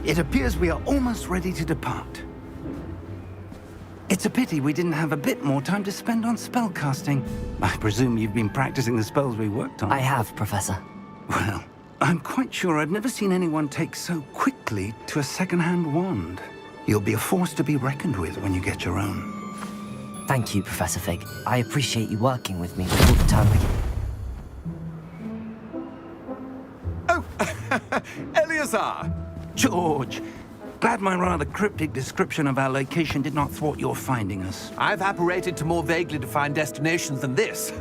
It appears we are almost ready to depart. It's a pity we didn't have a bit more time to spend on spellcasting. I presume you've been practicing the spells we worked on. I have, Professor. Well, I'm quite sure I've never seen anyone take so quickly to a second-hand wand. You'll be a force to be reckoned with when you get your own. Thank you, Professor Fig. I appreciate you working with me all the time. Oh, Eleazar! George! Glad my rather cryptic description of our location did not thwart your finding us. I've apparated to more vaguely defined destinations than this.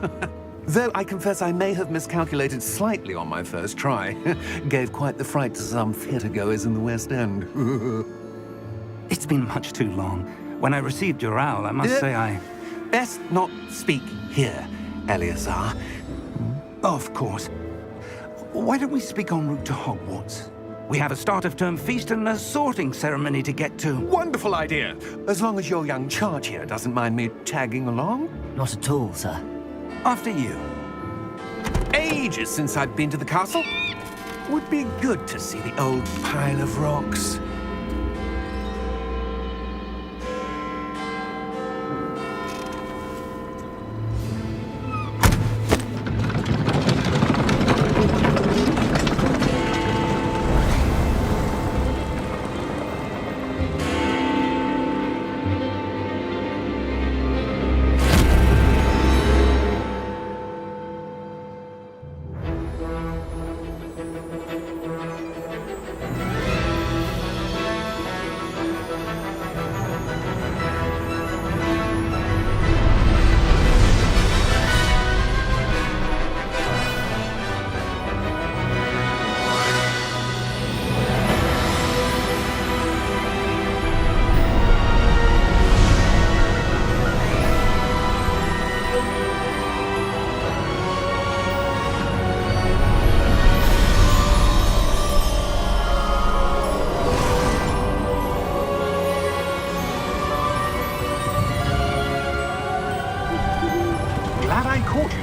Though I confess I may have miscalculated slightly on my first try. Gave quite the fright to some theatre-goers in the West End. It's been much too long. When I received your owl, I must say I... Best not speak here, Eleazar. Of course. Why don't we speak en route to Hogwarts? We have a start-of-term feast and a sorting ceremony to get to. Wonderful idea! As long as your young charge here doesn't mind me tagging along. Not at all, sir. After you. Ages since I've been to the castle. Would be good to see the old pile of rocks.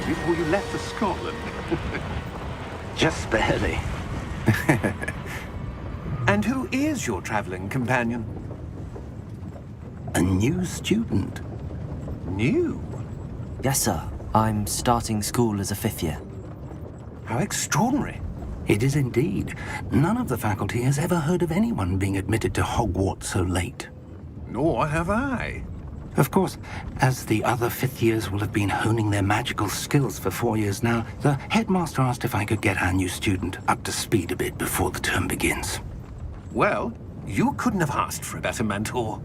Before you left for Scotland. Just barely. And who is your traveling companion? A new student. New? Yes, sir. I'm starting school as a 5th year. How extraordinary. It is indeed. None of the faculty has ever heard of anyone being admitted to Hogwarts so late. Nor have I. Of course, as the other 5th years will have been honing their magical skills for 4 years now, the headmaster asked if I could get our new student up to speed a bit before the term begins. Well, you couldn't have asked for a better mentor.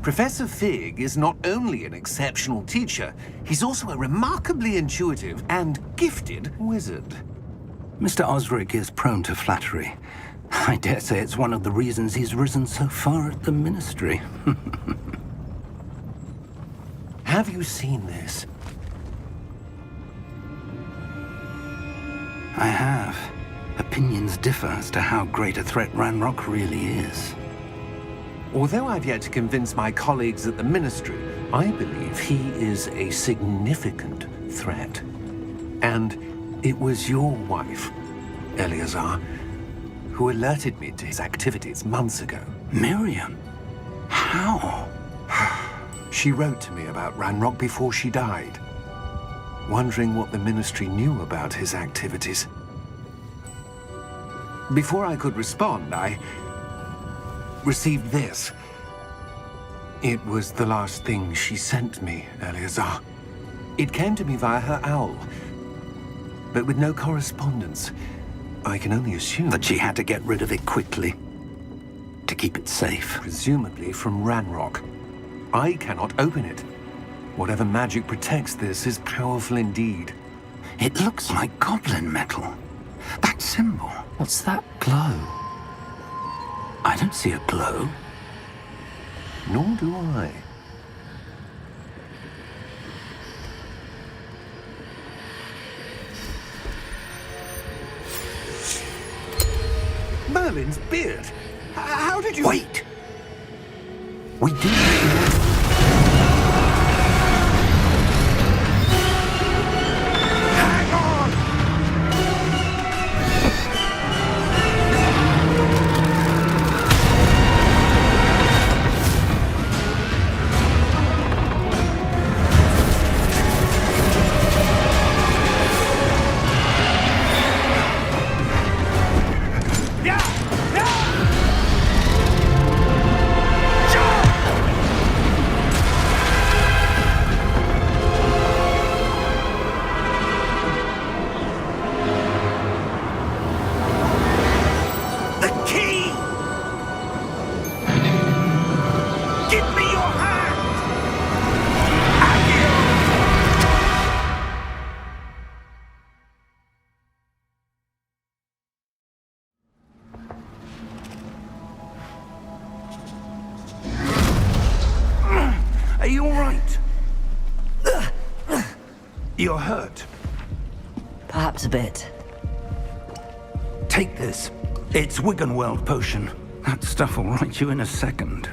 Professor Fig is not only an exceptional teacher, he's also a remarkably intuitive and gifted wizard. Mr. Osric is prone to flattery. I dare say it's one of the reasons he's risen so far at the Ministry. Have you seen this? I have. Opinions differ as to how great a threat Ranrock really is. Although I've yet to convince my colleagues at the Ministry, I believe he is a significant threat. And it was your wife, Eleazar, who alerted me to his activities months ago. Miriam? How? She wrote to me about Ranrock before she died, wondering what the Ministry knew about his activities. Before I could respond, I received this. It was the last thing she sent me, Eleazar. It came to me via her owl, but with no correspondence. I can only assume That she had to get rid of it quickly, to keep it safe. presumably from Ranrock. I cannot open it. Whatever magic protects this is powerful indeed. It looks like goblin metal. That symbol. What's that glow? I don't see a glow. Nor do I. Merlin's beard. How did you... Wait! We do... Hang on! You're hurt. Perhaps a bit. Take this. It's Wiggenweld potion. That stuff will right you in a second.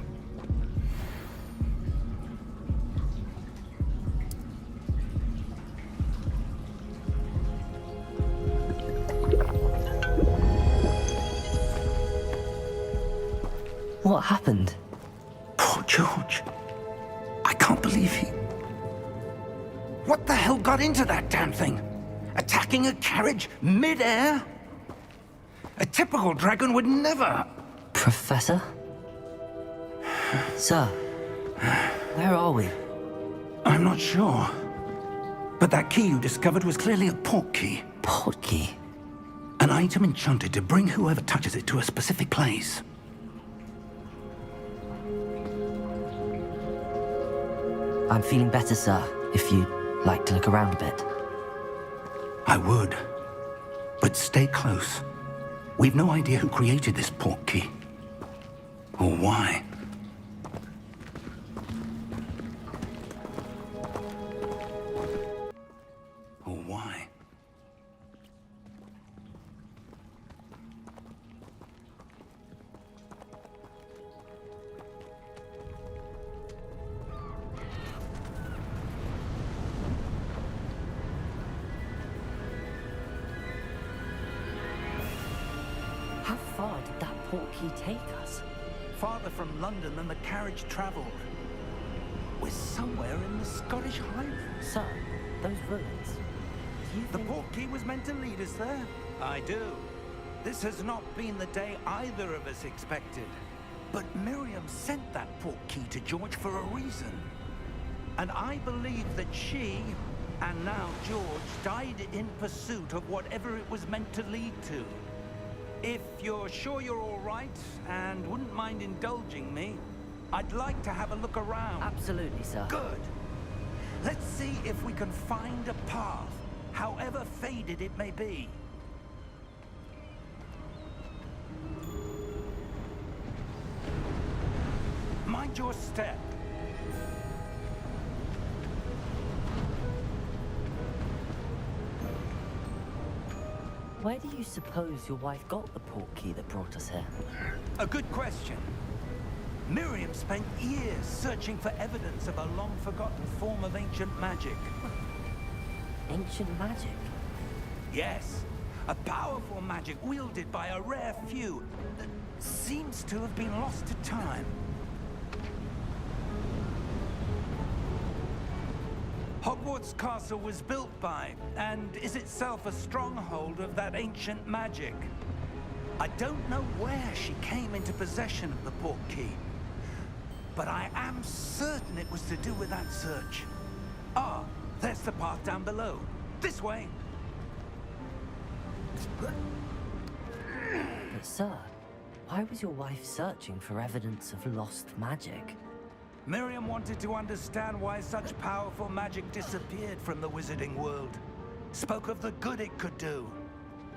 What happened? Poor George. I can't believe he... What the hell got into that damn thing? Attacking a carriage mid-air? A typical dragon would never... Professor? Sir, where are we? I'm not sure. But that key you discovered was clearly a port key. Port key? An item enchanted to bring whoever touches it to a specific place. I'm feeling better, sir, if you'd like to look around a bit. I would. But stay close. We've no idea who created this port key. Or why. Or why. How far did that port key take us? Farther from London than the carriage travelled. We're somewhere in the Scottish Highlands. Sir, those ruins. Do you The think... port key was meant to lead us there? I do. This has not been the day either of us expected. But Miriam sent that port key to George for a reason. And I believe that she, and now George, died in pursuit of whatever it was meant to lead to. If you're sure you're all right, and wouldn't mind indulging me, I'd like to have a look around. Absolutely, sir. Good. Let's see if we can find a path, however faded it may be. Mind your step. Where do you suppose your wife got the port key that brought us here? A good question. Miriam spent years searching for evidence of a long-forgotten form of ancient magic. Ancient magic? Yes, a powerful magic wielded by a rare few that seems to have been lost to time. Hogwarts Castle was built by, and is itself a stronghold of that ancient magic. I don't know where she came into possession of the port key, but I am certain it was to do with that search. Ah, there's the path down below. This way. But sir, why was your wife searching for evidence of lost magic? Miriam wanted to understand why such powerful magic disappeared from the wizarding world. Spoke of the good it could do.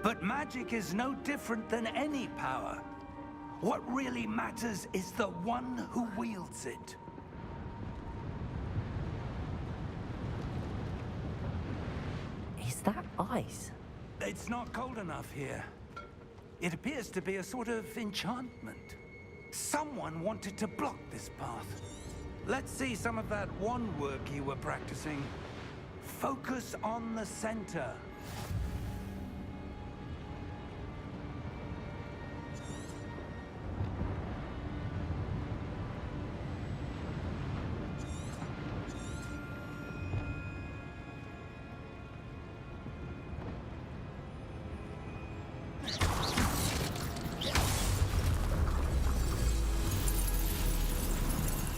But magic is no different than any power. What really matters is the one who wields it. Is that ice? It's not cold enough here. It appears to be a sort of enchantment. Someone wanted to block this path. Let's see some of that wand work you were practicing. Focus on the center.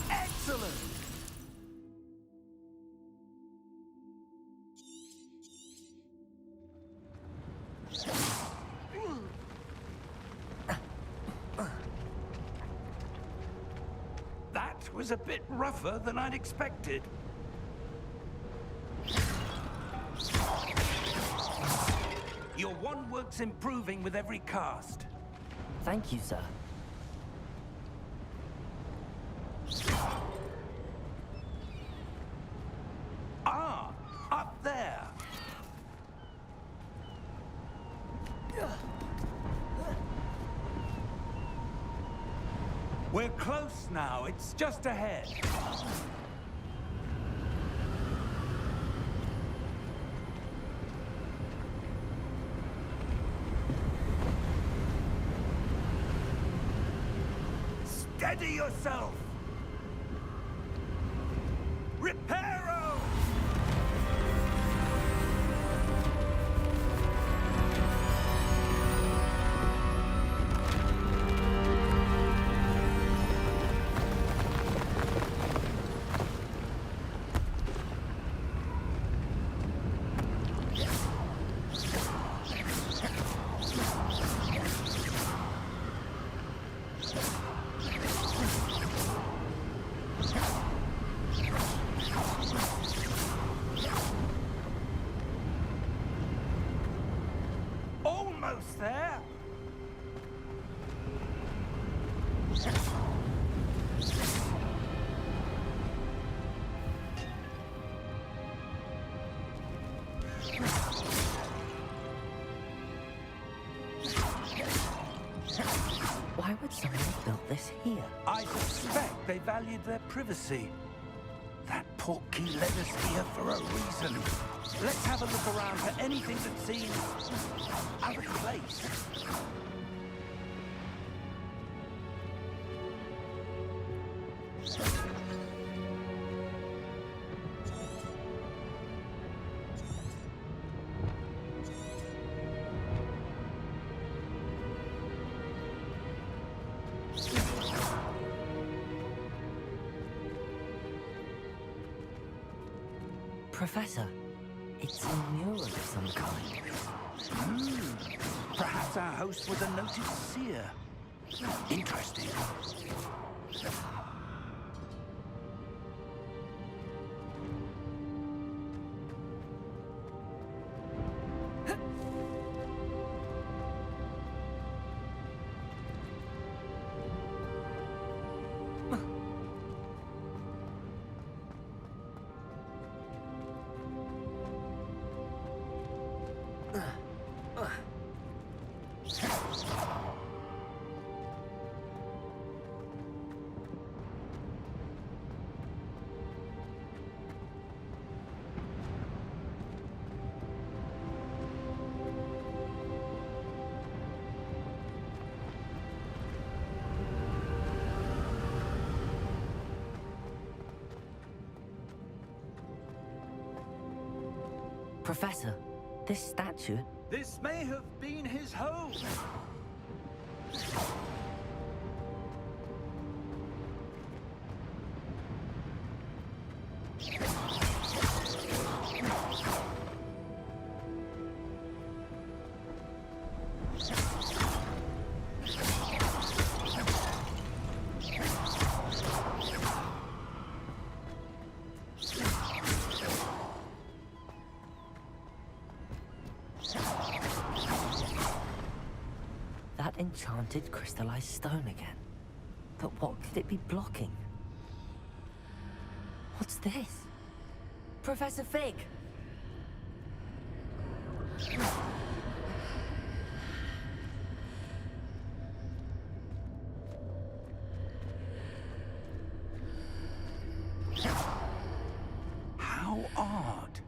Excellent! That was a bit rougher than I'd expected. Your wand work's improving with every cast. Thank you, sir. Ah, up there. We're close now. It's just ahead. Steady yourself! Reparo! Almost there. Why would someone have built this here? I suspect they valued their privacy. That portkey led us here for a reason. Let's have a look around for anything that seems out of place. Professor, it's a mural of some kind. Perhaps our host was a noted seer. Interesting. Professor, this statue... This may have been his home. That enchanted crystallized stone again. But what could it be blocking? What's this? Professor Fig! How odd.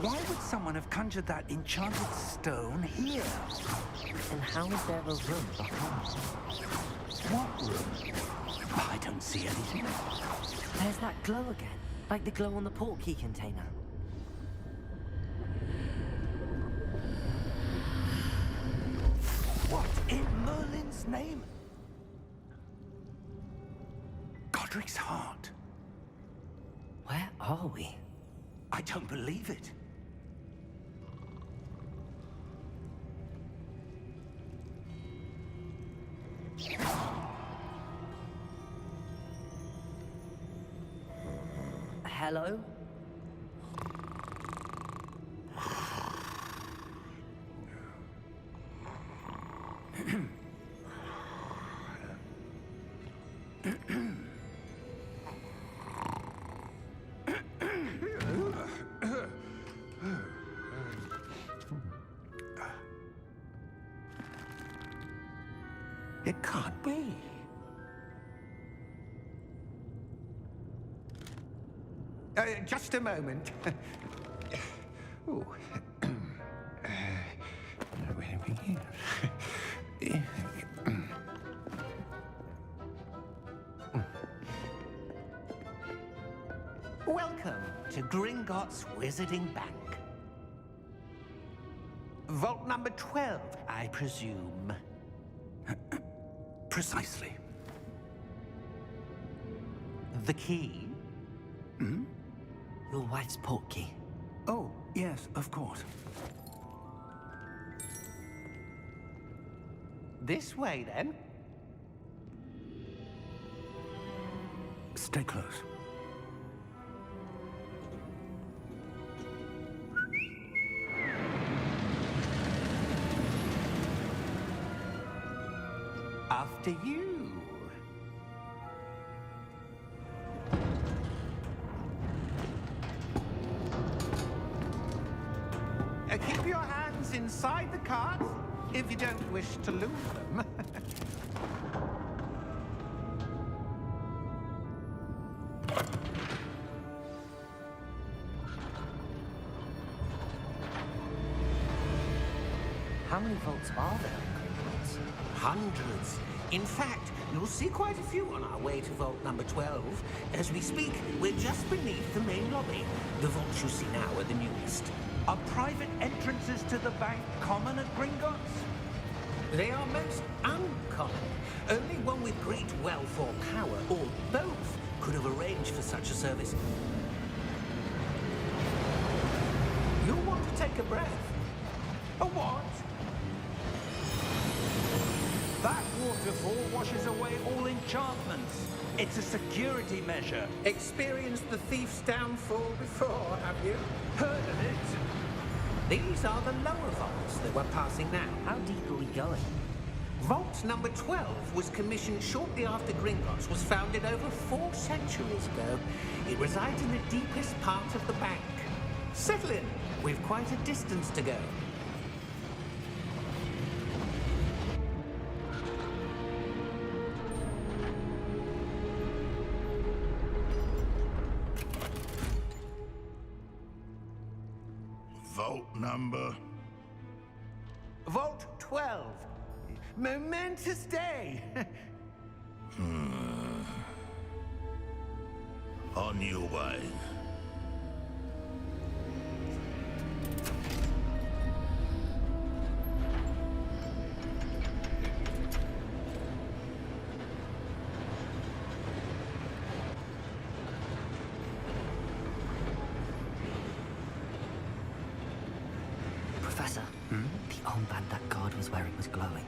Why would someone have conjured that enchanted stone here? And how is there a room behind? What room? I don't see anything. There's that glow again, like the glow on the portkey container. What in Merlin's name? Godric's heart. Where are we? I don't believe it. Hello? It can't be. Just a moment. Ooh. Where do we begin? Welcome to Gringotts Wizarding Bank. Vault number 12, I presume. Precisely. The key? Your wife's portkey. Oh, yes, of course. This way, then. Stay close. After you. Keep your hands inside the cards if you don't wish to lose them. How many vaults are there in Gringotts? Hundreds. In fact, you'll see quite a few on our way to vault number 12. As we speak, we're just beneath the main lobby. The vaults you see now are the newest. Are private entrances to the bank common at Gringotts? They are most uncommon. Only one with great wealth or power, or both, could have arranged for such a service. You'll want to take a breath. A what? That waterfall washes away all enchantments. It's a security measure. Experienced the thief's downfall before, have you? Heard of it? These are the lower vaults that we're passing now. How deep are we going? Vault number 12 was commissioned shortly after Gringotts was founded over 4 centuries ago. It resides in the deepest part of the bank. Settle in. We've quite a distance to go. Vault number? Vault 12. Momentous day. On your way. Professor, the armband that guard was wearing was glowing.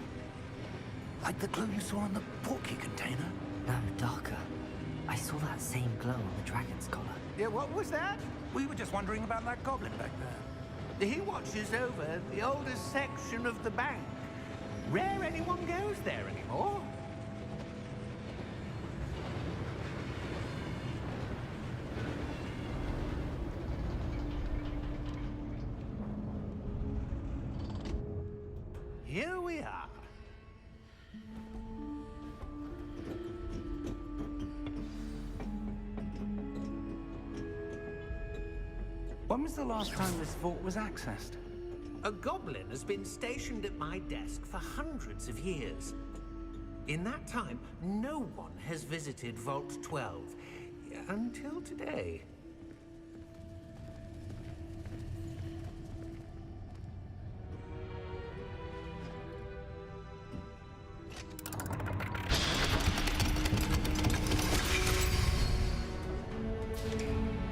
Like the glow you saw on the portkey container? No, darker. I saw that same glow on the dragon's collar. Yeah, what was that? We were just wondering about that goblin back there. He watches over the oldest section of the bank. Rare anyone goes there anymore. Here we are. When was the last time this vault was accessed? A goblin has been stationed at my desk for hundreds of years. In that time, no one has visited Vault 12 until today.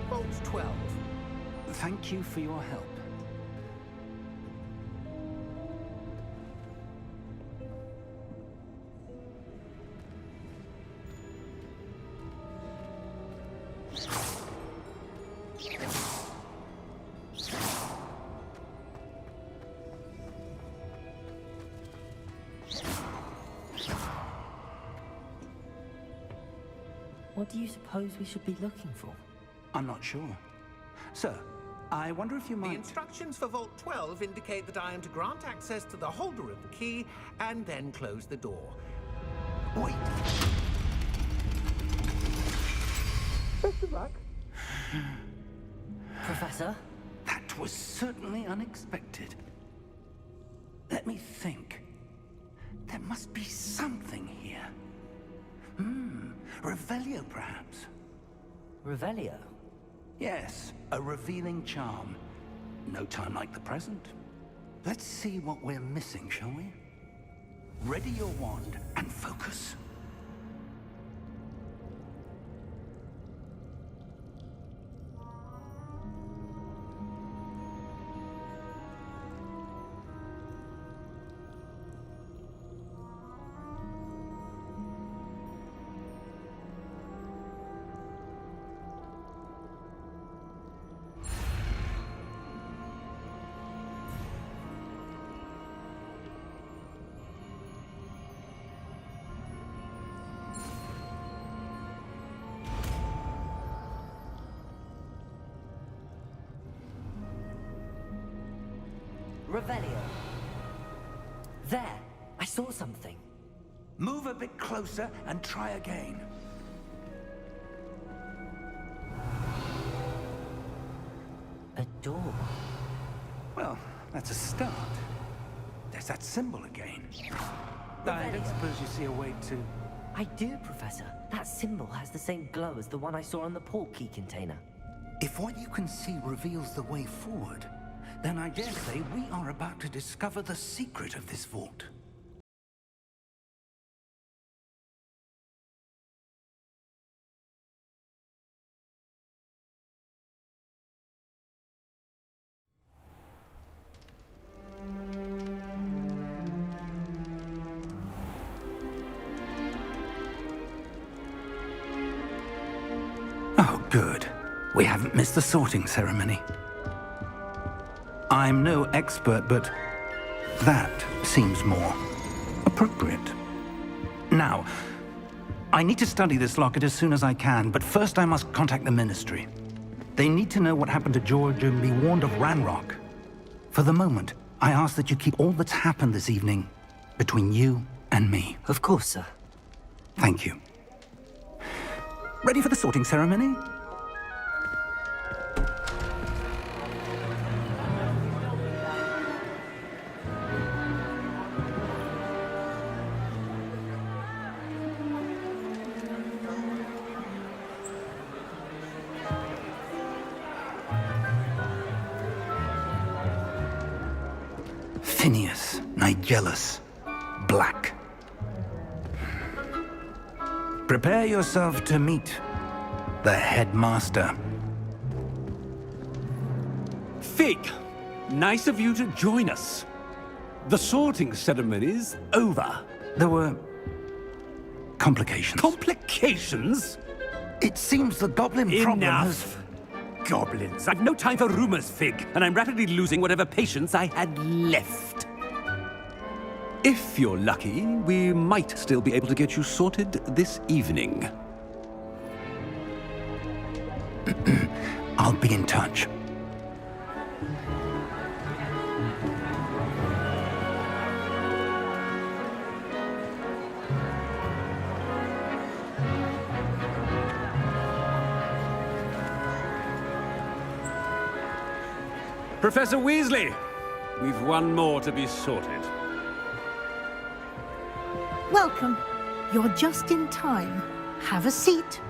Vault 12. Thank you for your help. What do you suppose we should be looking for? I'm not sure. Sir, I wonder if you The might... instructions for Vault 12 indicate that I am to grant access to the holder of the key and then close the door. Wait. Professor? That was certainly unexpected. Let me think. There must be something here. Revelio, perhaps? Revelio? Yes, a revealing charm. No time like the present. Let's see what we're missing, shall we? Ready your wand and focus. Revelio. There! I saw something. Move a bit closer and try again. A door. Well, that's a start. There's that symbol again. I don't suppose you see a way to... I do, Professor. That symbol has the same glow as the one I saw on the portkey container. If what you can see reveals the way forward, then I dare say we are about to discover the secret of this vault. Oh, good. We haven't missed the sorting ceremony. I'm no expert, but that seems more appropriate. Now, I need to study this locket as soon as I can, but first I must contact the Ministry. They need to know what happened to George and be warned of Ranrock. For the moment, I ask that you keep all that's happened this evening between you and me. Of course, sir. Thank you. Ready for the sorting ceremony? Phineas, Nigellus, Black. Prepare yourself to meet the headmaster. Fig, nice of you to join us. The sorting ceremony's over. There were complications. Complications? It seems the goblin problem has... Enough. Goblins. I've no time for rumors, Fig, and I'm rapidly losing whatever patience I had left. If you're lucky, we might still be able to get you sorted this evening. I'll be in touch. Professor Weasley, we've one more to be sorted. Welcome. You're just in time. Have a seat.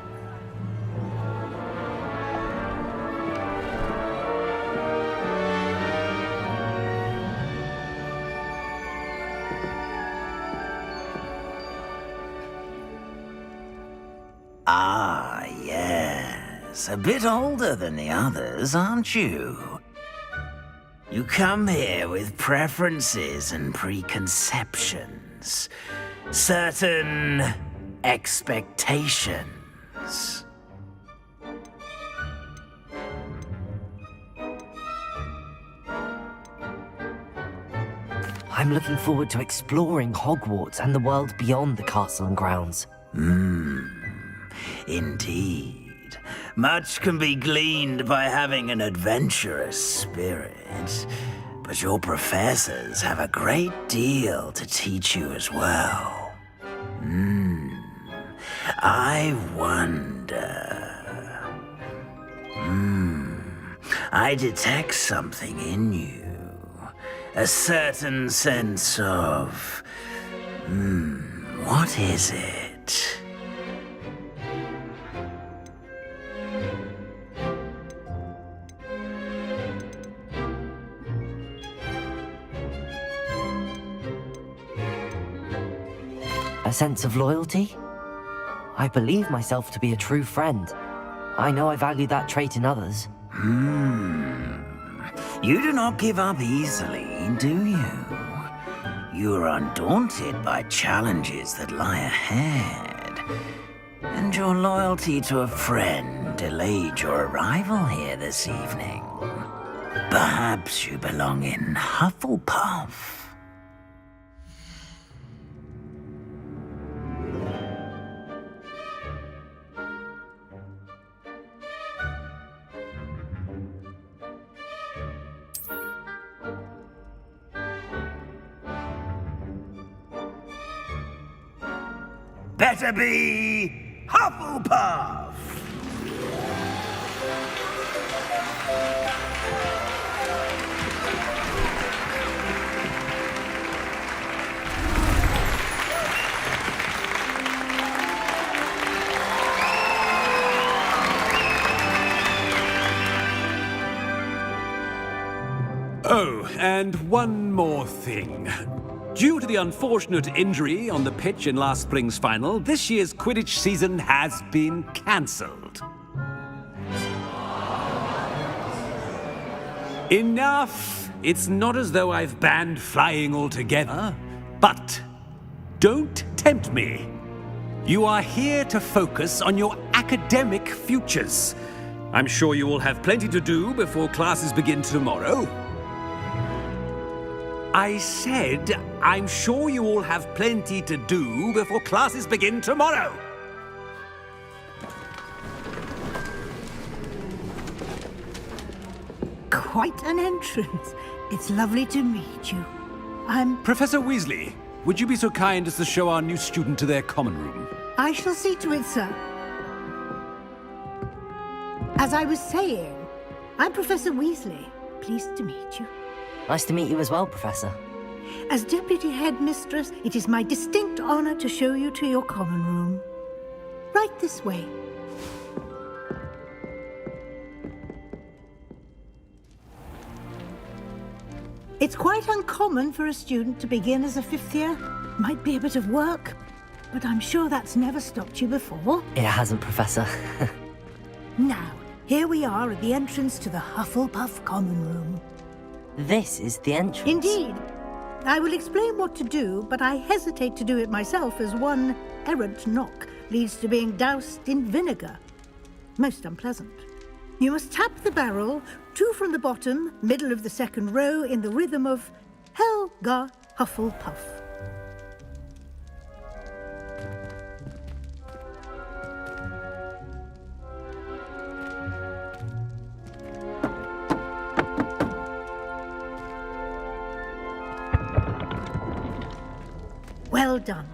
Ah, yes. A bit older than the others, aren't you? You come here with preferences and preconceptions. Certain expectations. I'm looking forward to exploring Hogwarts and the world beyond the castle and grounds. Indeed. Much can be gleaned by having an adventurous spirit. But your professors have a great deal to teach you as well. I wonder... I detect something in you. A certain sense of... what is it? A sense of loyalty? I believe myself to be a true friend. I know I value that trait in others. You do not give up easily, do you? You are undaunted by challenges that lie ahead. And your loyalty to a friend delayed your arrival here this evening. Perhaps you belong in Hufflepuff. Better be Hufflepuff! Oh, and one more thing. Due to the unfortunate injury on the pitch in last spring's final, this year's Quidditch season has been cancelled. Enough! It's not as though I've banned flying altogether, but don't tempt me. You are here to focus on your academic futures. I'm sure you will have plenty to do before classes begin tomorrow. I said, I'm sure you all have plenty to do before classes begin tomorrow. Quite an entrance. It's lovely to meet you. Professor Weasley, would you be so kind as to show our new student to their common room? I shall see to it, sir. As I was saying, I'm Professor Weasley. Pleased to meet you. Nice to meet you as well, Professor. As Deputy Headmistress, it is my distinct honor to show you to your common room. Right this way. It's quite uncommon for a student to begin as a fifth year. Might be a bit of work, but I'm sure that's never stopped you before. It hasn't, Professor. Now, here we are at the entrance to the Hufflepuff common room. This is the entrance. Indeed. I will explain what to do, but I hesitate to do it myself as one errant knock leads to being doused in vinegar. Most unpleasant. You must tap the barrel, 2 from the bottom, middle of the second row, in the rhythm of Helga Hufflepuff. Well done.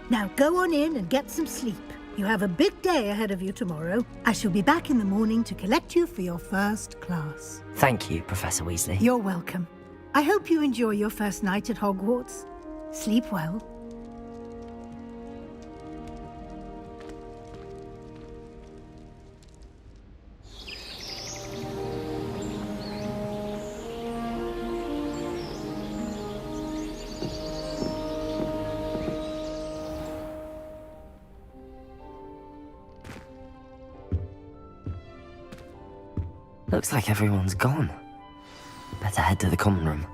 Now go on in and get some sleep. You have a big day ahead of you tomorrow. I shall be back in the morning to collect you for your first class. Thank you, Professor Weasley. You're welcome. I hope you enjoy your first night at Hogwarts. Sleep well. Looks like everyone's gone. Better head to the common room.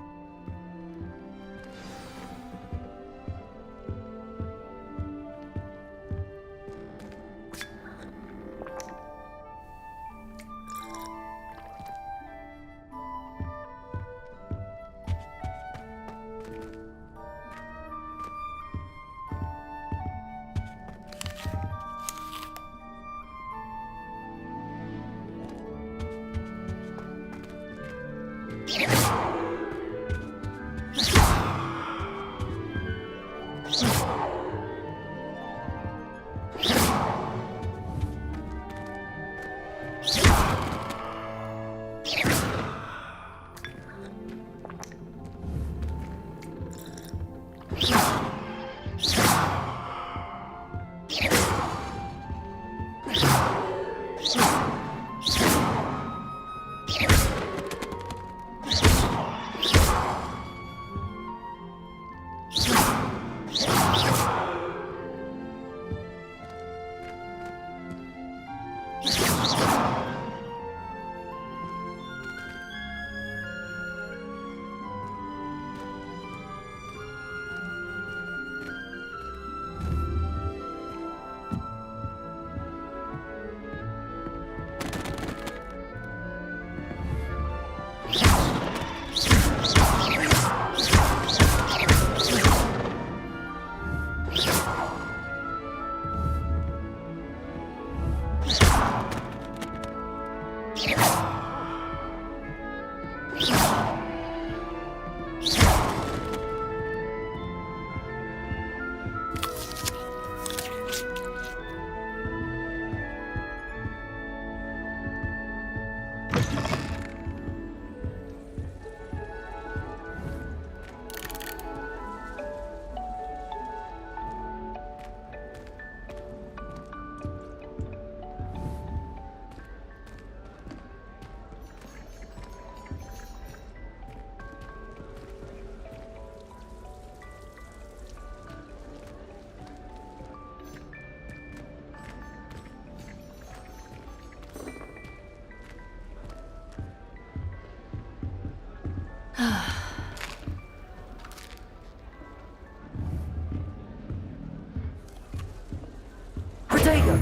Protego!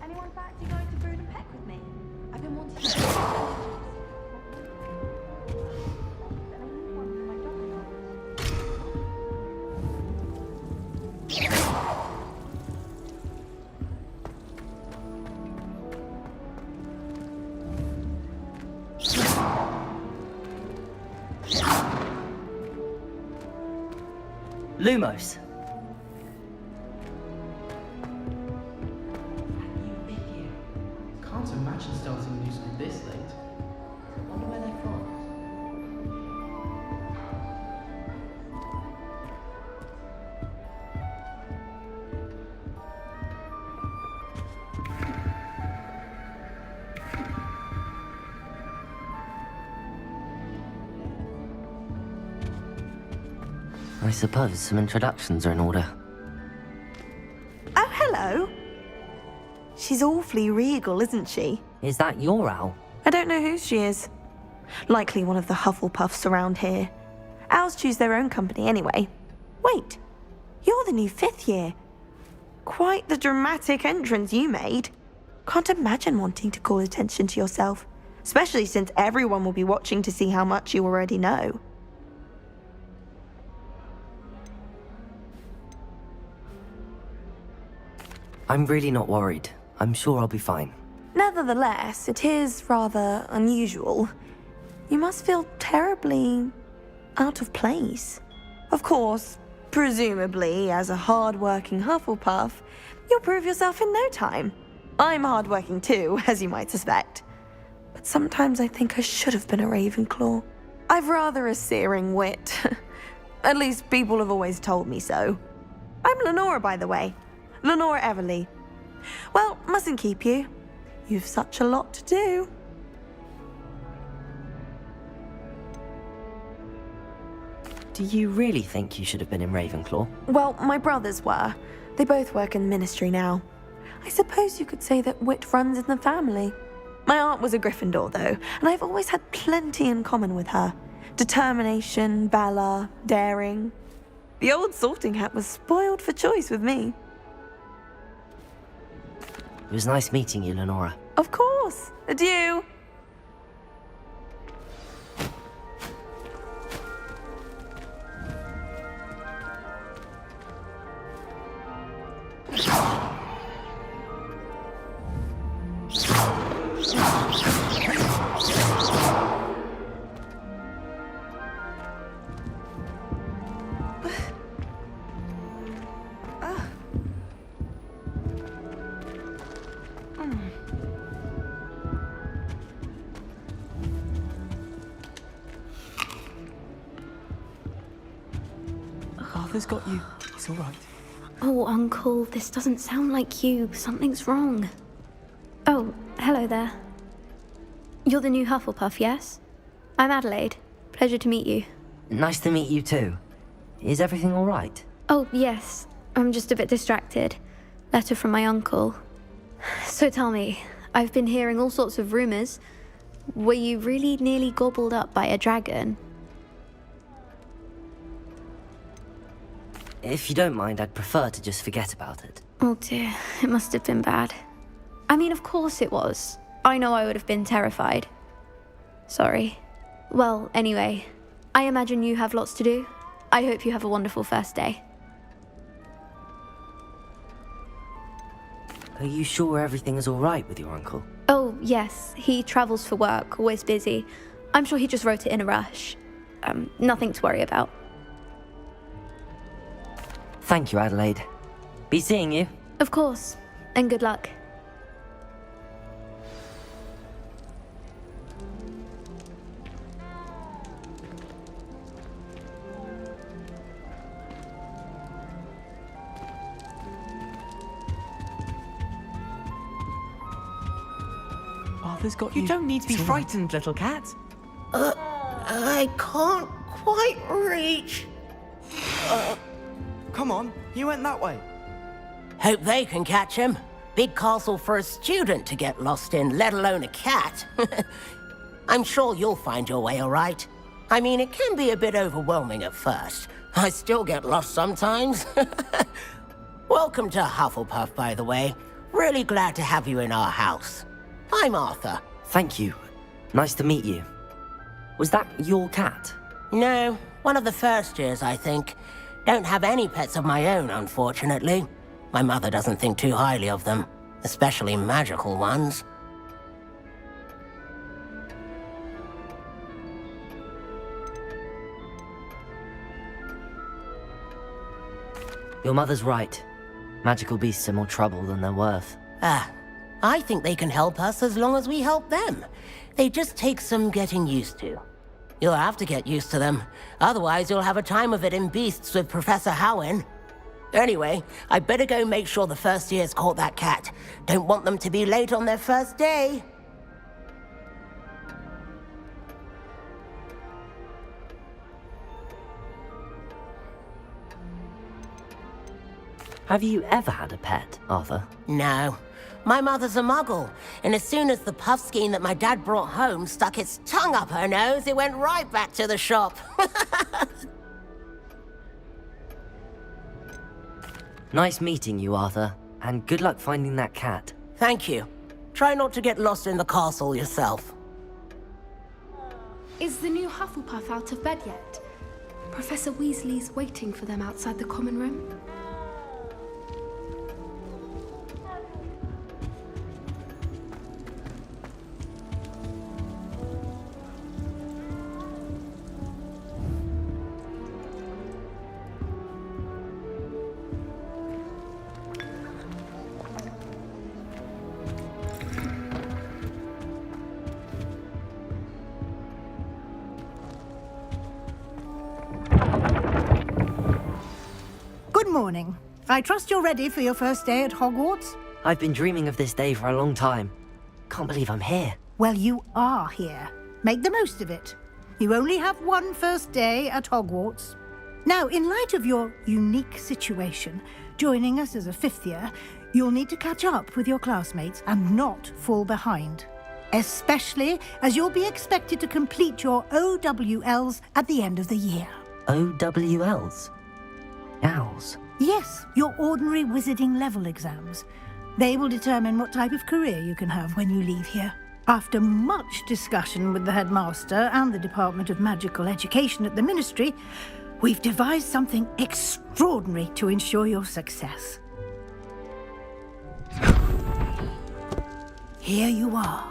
Anyone fancy going to Brood and Peck with me? I've been wanting to. Lumos. Can't imagine starting a new school this late. I wonder where they're from. I suppose some introductions are in order. Oh, hello. She's awfully regal, isn't she? Is that your owl? I don't know who she is. Likely one of the Hufflepuffs around here. Owls choose their own company anyway. Wait, you're the new 5th year. Quite the dramatic entrance you made. Can't imagine wanting to call attention to yourself, especially since everyone will be watching to see how much you already know. I'm really not worried. I'm sure I'll be fine. Nevertheless, it is rather unusual. You must feel terribly out of place. Of course, presumably, as a hard-working Hufflepuff, you'll prove yourself in no time. I'm hard-working too, as you might suspect. But sometimes I think I should have been a Ravenclaw. I've rather a searing wit. At least people have always told me so. I'm Lenora, by the way. Lenora Everly. Well, mustn't keep you. You've such a lot to do. Do you really think you should have been in Ravenclaw? Well, my brothers were. They both work in the Ministry now. I suppose you could say that wit runs in the family. My aunt was a Gryffindor, though, and I've always had plenty in common with her. Determination, valor, daring. The old sorting hat was spoiled for choice with me. It was nice meeting you, Lenora. Of course. Adieu. Arthur's got you. It's all right. Oh, Uncle, this doesn't sound like you. Something's wrong. Oh, hello there. You're the new Hufflepuff, yes? I'm Adelaide. Pleasure to meet you. Nice to meet you too. Is everything all right? Oh, yes. I'm just a bit distracted. Letter from my uncle. So tell me, I've been hearing all sorts of rumors. Were you really nearly gobbled up by a dragon? If you don't mind, I'd prefer to just forget about it. Oh dear, it must have been bad. I mean, of course it was. I know I would have been terrified. Sorry. Well, anyway, I imagine you have lots to do. I hope you have a wonderful first day. Are you sure everything is all right with your uncle? Oh, yes. He travels for work, always busy. I'm sure he just wrote it in a rush. Nothing to worry about. Thank you, Adelaide. Be seeing you. Of course. And good luck. Arthur's got you. You don't need to be It's all right. frightened, little cat. I can't quite reach. Come on, you went that way. Hope they can catch him. Big castle for a student to get lost in, let alone a cat. I'm sure you'll find your way all right. I mean, it can be a bit overwhelming at first. I still get lost sometimes. Welcome to Hufflepuff, by the way. Really glad to have you in our house. I'm Arthur. Thank you. Nice to meet you. Was that your cat? No, one of the first years, I think. Don't have any pets of my own, unfortunately. My mother doesn't think too highly of them, especially magical ones. Your mother's right. Magical beasts are more trouble than they're worth. I think they can help us as long as we help them. They just take some getting used to. You'll have to get used to them. Otherwise, you'll have a time of it in Beasts with Professor Howin. Anyway, I better go make sure the first years caught that cat. Don't want them to be late on their first day. Have you ever had a pet, Arthur? No. My mother's a muggle, and as soon as the puffskein that my dad brought home stuck its tongue up her nose, it went right back to the shop. Nice meeting you, Arthur, and good luck finding that cat. Thank you. Try not to get lost in the castle yourself. Is the new Hufflepuff out of bed yet? Professor Weasley's waiting for them outside the common room. Good morning. I trust you're ready for your first day at Hogwarts? I've been dreaming of this day for a long time. Can't believe I'm here. Well, you are here. Make the most of it. You only have one first day at Hogwarts. Now, in light of your unique situation, joining us as a fifth year, you'll need to catch up with your classmates and not fall behind. Especially as you'll be expected to complete your OWLs at the end of the year. OWLs? Owls? Yes, your ordinary wizarding level exams. They will determine what type of career you can have when you leave here. After much discussion with the headmaster and the Department of Magical Education at the Ministry, we've devised something extraordinary to ensure your success. Here you are.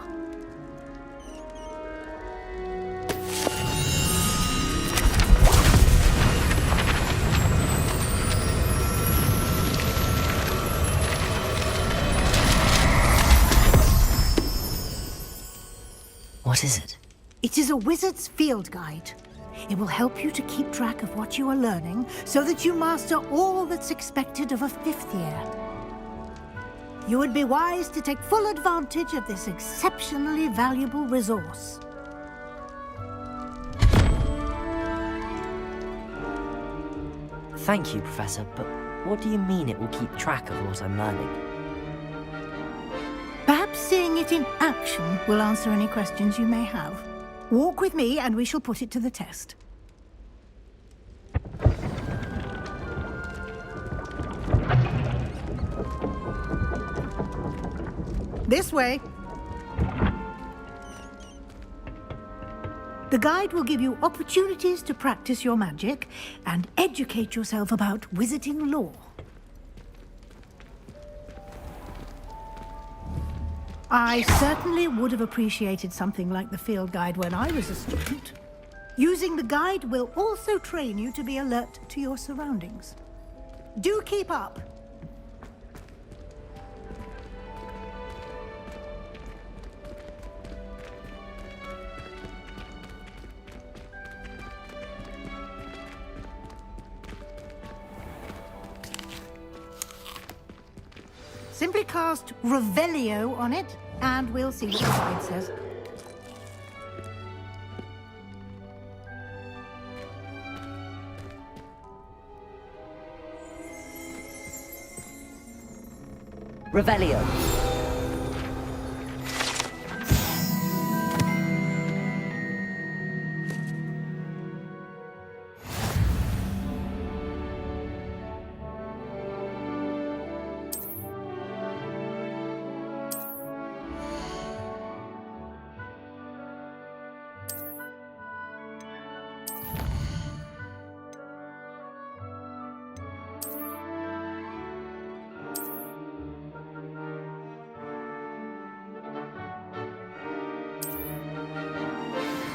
What is it? It is a wizard's field guide. It will help you to keep track of what you are learning so that you master all that's expected of a 5th year. You would be wise to take full advantage of this exceptionally valuable resource. Thank you, Professor, but what do you mean it will keep track of what I'm learning? Perhaps seeing it in action will answer any questions you may have. Walk with me and we shall put it to the test. This way. The guide will give you opportunities to practice your magic and educate yourself about wizarding lore. I certainly would have appreciated something like the field guide when I was a student. Using the guide will also train you to be alert to your surroundings. Do keep up. Simply cast Revelio on it, and we'll see what the guide says. Revelio.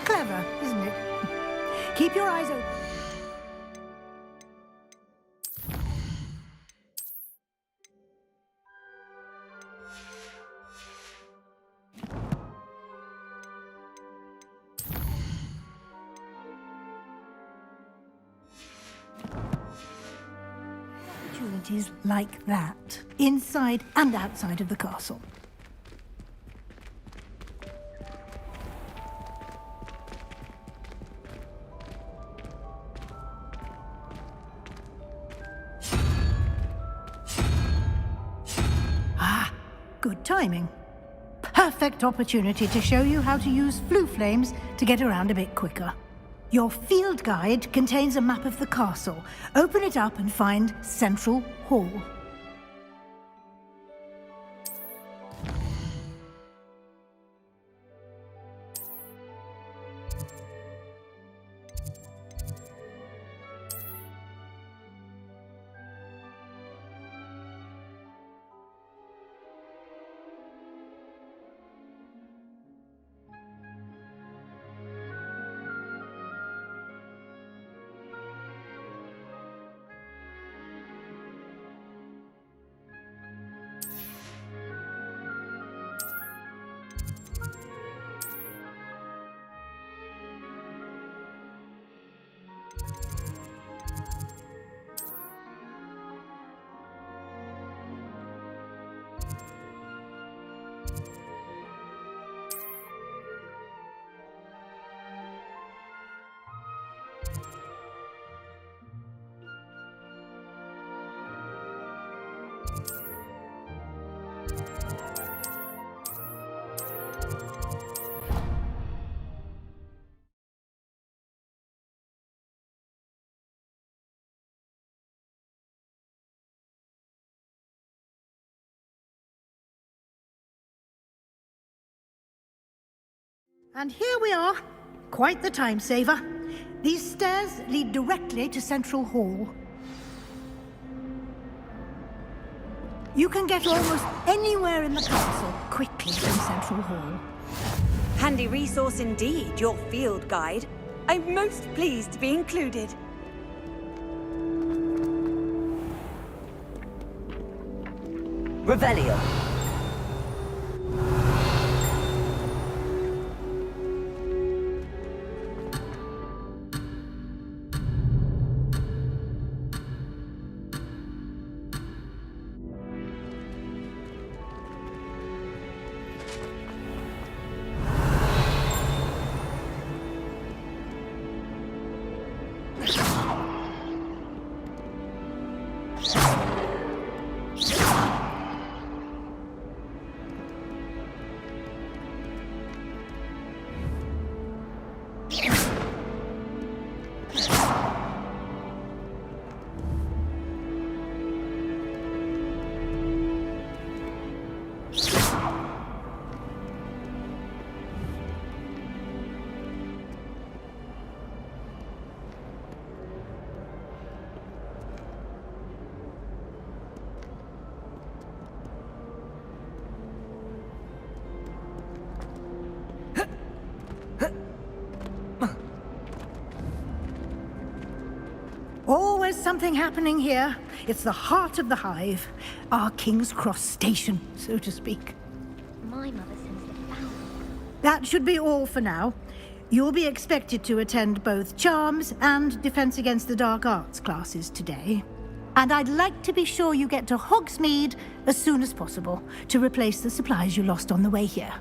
Clever, isn't it? Keep your eyes open. Opportunities like that, inside and outside of the castle. Good timing. Perfect opportunity to show you how to use flue flames to get around a bit quicker. Your field guide contains a map of the castle. Open it up and find Central Hall. And here we are. Quite the time saver. These stairs lead directly to Central Hall. You can get almost anywhere in the castle quickly from Central Hall. Handy resource indeed, your field guide. I'm most pleased to be included. Revelio. Always something happening here. It's the heart of the hive. Our King's Cross station, so to speak. My mother sends the foul. That should be all for now. You'll be expected to attend both Charms and Defense Against the Dark Arts classes today. And I'd like to be sure you get to Hogsmeade as soon as possible to replace the supplies you lost on the way here.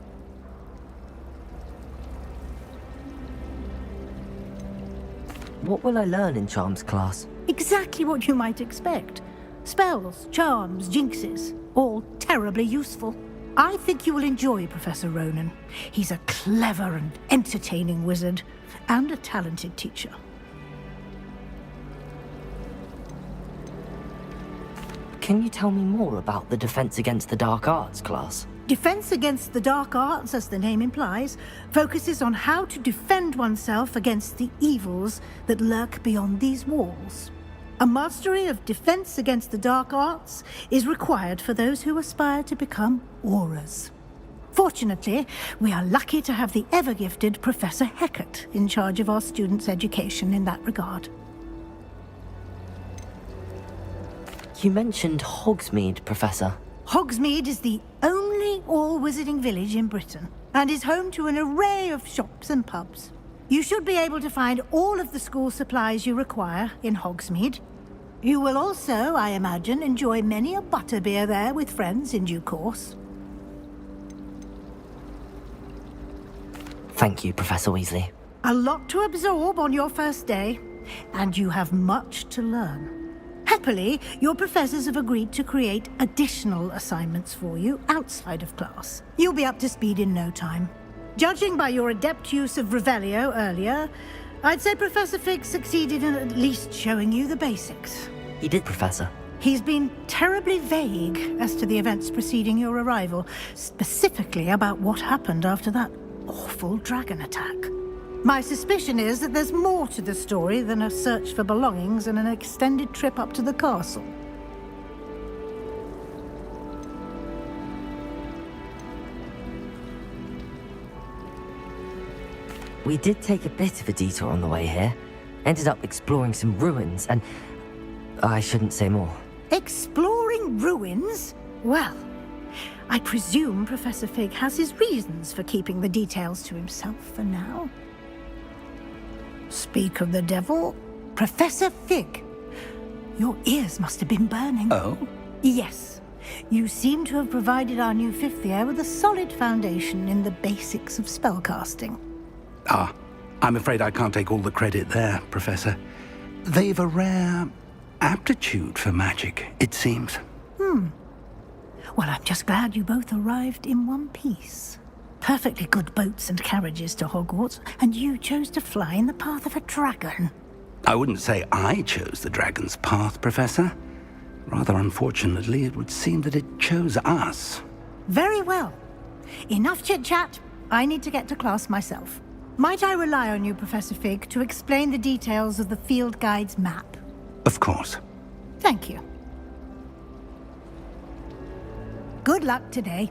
What will I learn in Charms class? Exactly what you might expect. Spells, charms, jinxes, all terribly useful. I think you will enjoy Professor Ronan. He's a clever and entertaining wizard, and a talented teacher. Can you tell me more about the Defense Against the Dark Arts class? Defense Against the Dark Arts, as the name implies, focuses on how to defend oneself against the evils that lurk beyond these walls. A mastery of Defense Against the Dark Arts is required for those who aspire to become Aurors. Fortunately, we are lucky to have the ever-gifted Professor Hecat in charge of our students' education in that regard. You mentioned Hogsmeade, Professor. Hogsmeade is the only all-wizarding village in Britain, and is home to an array of shops and pubs. You should be able to find all of the school supplies you require in Hogsmeade. You will also, I imagine, enjoy many a butterbeer there with friends in due course. Thank you, Professor Weasley. A lot to absorb on your first day, and you have much to learn. Happily, your professors have agreed to create additional assignments for you outside of class. You'll be up to speed in no time. Judging by your adept use of Revelio earlier, I'd say Professor Fig succeeded in at least showing you the basics. He did, Professor. He's been terribly vague as to the events preceding your arrival, specifically about what happened after that awful dragon attack. My suspicion is that there's more to the story than a search for belongings and an extended trip up to the castle. We did take a bit of a detour on the way here. Ended up exploring some ruins and... I shouldn't say more. Exploring ruins? Well, I presume Professor Fig has his reasons for keeping the details to himself for now. Speak of the devil, Professor Fig. Your ears must have been burning. Oh? Yes. You seem to have provided our new fifth year with a solid foundation in the basics of spellcasting. Ah, I'm afraid I can't take all the credit there, Professor. They've a rare aptitude for magic, it seems. Well, I'm just glad you both arrived in one piece. Perfectly good boats and carriages to Hogwarts, and you chose to fly in the path of a dragon. I wouldn't say I chose the dragon's path, Professor. Rather unfortunately, it would seem that it chose us. Very well. Enough chit-chat. I need to get to class myself. Might I rely on you, Professor Fig, to explain the details of the field guide's map? Of course. Thank you. Good luck today.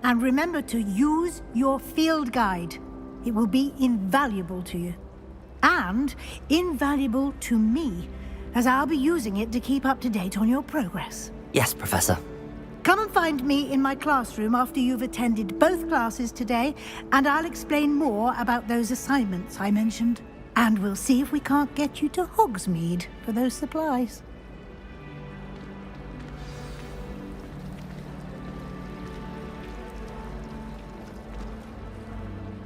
And remember to use your field guide. It will be invaluable to you. And invaluable to me, as I'll be using it to keep up to date on your progress. Yes, Professor. Come and find me in my classroom after you've attended both classes today, and I'll explain more about those assignments I mentioned. And we'll see if we can't get you to Hogsmeade for those supplies.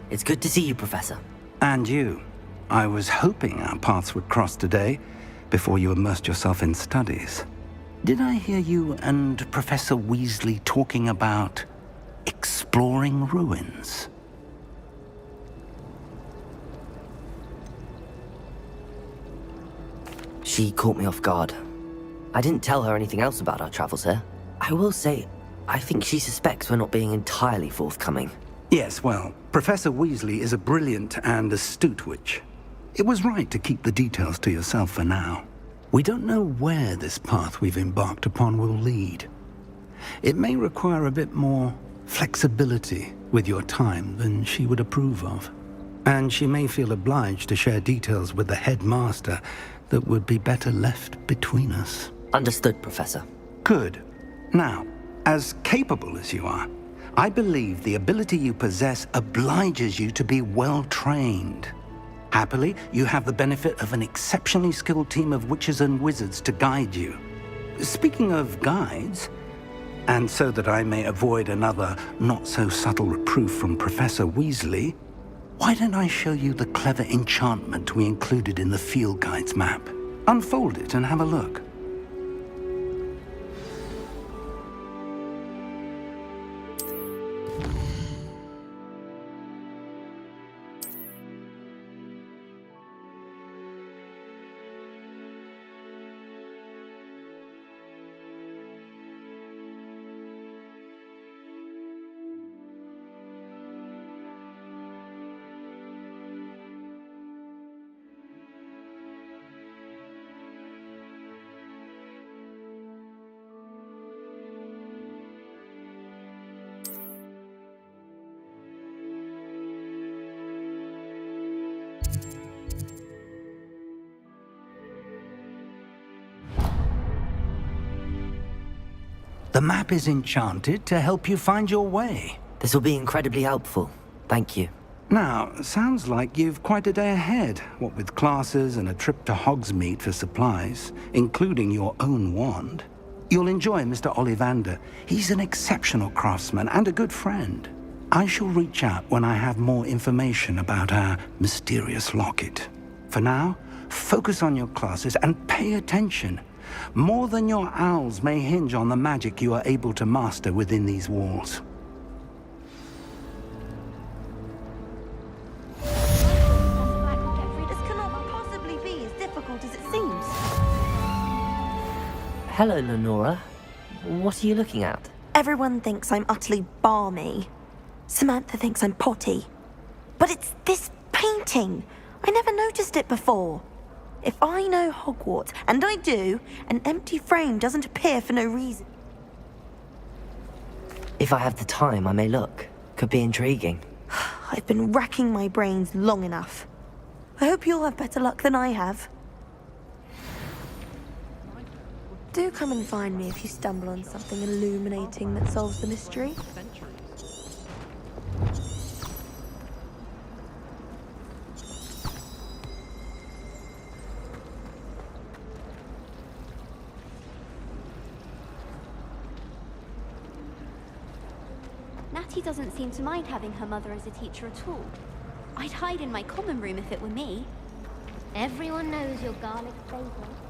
It's good to see you, Professor. And you. I was hoping our paths would cross today, before you immersed yourself in studies. Did I hear you and Professor Weasley talking about exploring ruins? She caught me off guard. I didn't tell her anything else about our travels here. I will say, I think she suspects we're not being entirely forthcoming. Yes, well, Professor Weasley is a brilliant and astute witch. It was right to keep the details to yourself for now. We don't know where this path we've embarked upon will lead. It may require a bit more flexibility with your time than she would approve of. and she may feel obliged to share details with the headmaster that would be better left between us. Understood, Professor. Good. Now, as capable as you are, I believe the ability you possess obliges you to be well trained. Happily, you have the benefit of an exceptionally skilled team of witches and wizards to guide you. Speaking of guides, and so that I may avoid another not-so-subtle reproof from Professor Weasley, why don't I show you the clever enchantment we included in the field guide's map? Unfold it and have a look. The map is enchanted to help you find your way. This will be incredibly helpful. Thank you. Now, sounds like you've quite a day ahead, what with classes and a trip to Hogsmeade for supplies, including your own wand. You'll enjoy Mr. Ollivander. He's an exceptional craftsman and a good friend. I shall reach out when I have more information about our mysterious locket. For now, focus on your classes and pay attention. More than your owls may hinge on the magic you are able to master within these walls. This cannot possibly be as difficult as it seems. Hello, Lenora. What are you looking at? Everyone thinks I'm utterly balmy. Samantha thinks I'm potty. But it's this painting. I never noticed it before. If I know Hogwarts, and I do, an empty frame doesn't appear for no reason. If I have the time, I may look. Could be intriguing. I've been racking my brains long enough. I hope you'll have better luck than I have. Do come and find me if you stumble on something illuminating that solves the mystery. Natty doesn't seem to mind having her mother as a teacher at all. I'd hide in my common room if it were me. Everyone knows your garlic favourite.